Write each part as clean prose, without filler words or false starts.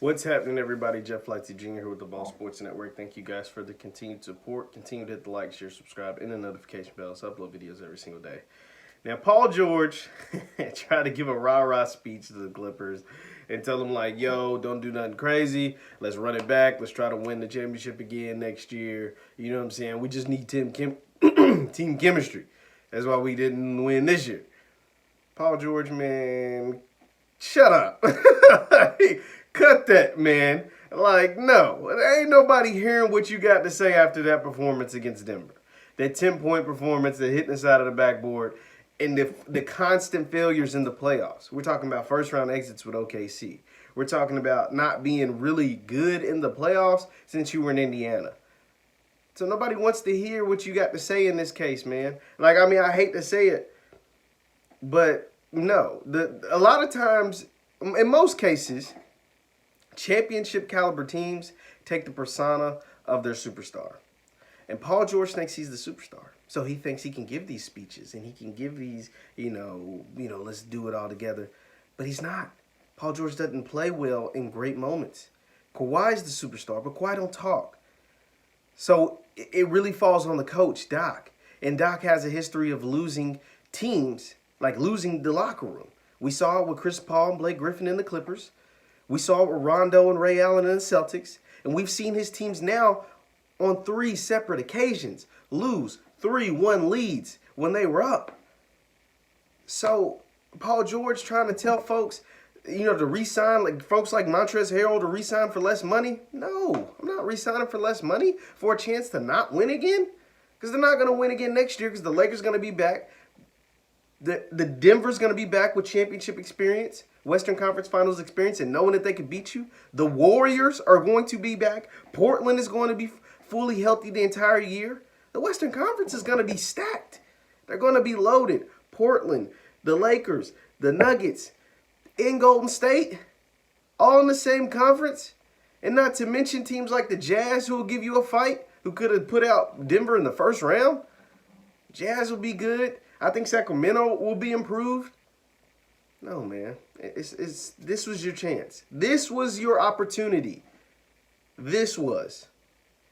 What's happening, everybody? Jeff Lightsy Jr. here with the Ball Sports Network. Thank you guys for the continued support. Continue to hit the like, share, subscribe, and the notification bells. I upload videos every single day. Now, Paul George tried to give a rah-rah speech to the Clippers and tell them, like, yo, don't do nothing crazy. Let's run it back. Let's try to win the championship again next year. You know what I'm saying? We just need team chemistry. That's why we didn't win this year. Paul George, man, shut up. Cut that, man. Like, no. There ain't nobody hearing what you got to say after that performance against Denver. That 10-point performance, the hitting the side of the backboard, and the constant failures in the playoffs. We're talking about first-round exits with OKC. We're talking about not being really good in the playoffs since you were in Indiana. So nobody wants to hear what you got to say in this case, man. Like, I mean, I hate to say it, but no. A lot of times, in most cases, championship caliber teams take the persona of their superstar. And Paul George thinks he's the superstar. So he thinks he can give these speeches and he can give these, let's do it all together. But he's not. Paul George doesn't play well in great moments. Kawhi's the superstar, but Kawhi don't talk. So it really falls on the coach, Doc. And Doc has a history of losing teams, like losing the locker room. We saw it with Chris Paul and Blake Griffin in the Clippers. We saw it with Rondo and Ray Allen in the Celtics. And we've seen his teams now on 3 separate occasions lose 3-1 leads when they were up. So Paul George trying to tell folks, to re-sign, like folks like Montrezl Harrell to re-sign for less money. No, I'm not re-signing for less money for a chance to not win again. Because they're not going to win again next year because the Lakers going to be back. The Denver's going to be back with championship experience, Western Conference Finals experience, and knowing that they can beat you. The Warriors are going to be back. Portland is going to be fully healthy the entire year. The Western Conference is going to be stacked. They're going to be loaded. Portland, the Lakers, the Nuggets, and Golden State, all in the same conference. And not to mention teams like the Jazz who will give you a fight, who could have put out Denver in the first round. Jazz will be good. I think Sacramento will be improved. No, man. This was your chance. This was your opportunity. This was.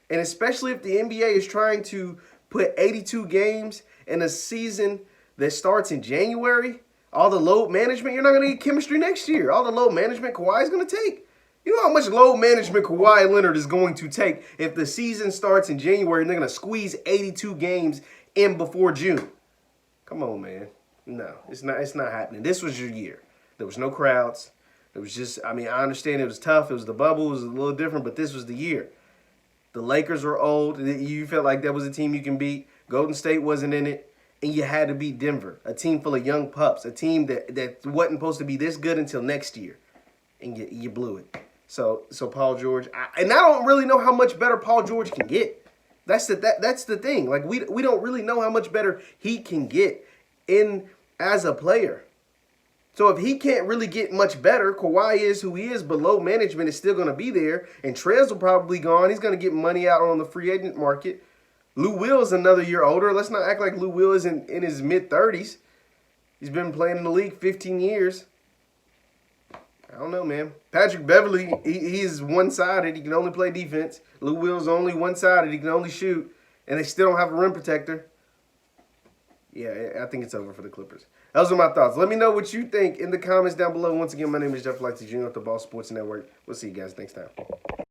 And especially if the NBA is trying to put 82 games in a season that starts in January, all the load management, you're not going to get chemistry next year. All the load management Kawhi is going to take. You know how much load management Kawhi Leonard is going to take if the season starts in January and they're going to squeeze 82 games in before June? Come on, man. No, it's not happening. This was your year. There was no crowds. It was just, I understand it was tough. It was the bubble. It was a little different, but this was the year. The Lakers were old. You felt like that was a team you can beat. Golden State wasn't in it. And you had to beat Denver, a team full of young pups, a team that wasn't supposed to be this good until next year. And you blew it. So Paul George, I don't really know how much better Paul George can get. That's the thing. Like we don't really know how much better he can get in as a player. So if he can't really get much better, Kawhi is who he is, but load management is still going to be there, and Trez will probably gone. He's going to get money out on the free agent market. Lou Will is another year older. Let's not act like Lou Will is in his mid-30s. He's been playing in the league 15 years. I don't know, man. Patrick Beverly, he's one-sided. He can only play defense. Lou Will's only one-sided. He can only shoot. And they still don't have a rim protector. Yeah, I think it's over for the Clippers. Those are my thoughts. Let me know what you think in the comments down below. Once again, my name is Jeff Lightsy Jr. with the Ball Sports Network. We'll see you guys next time.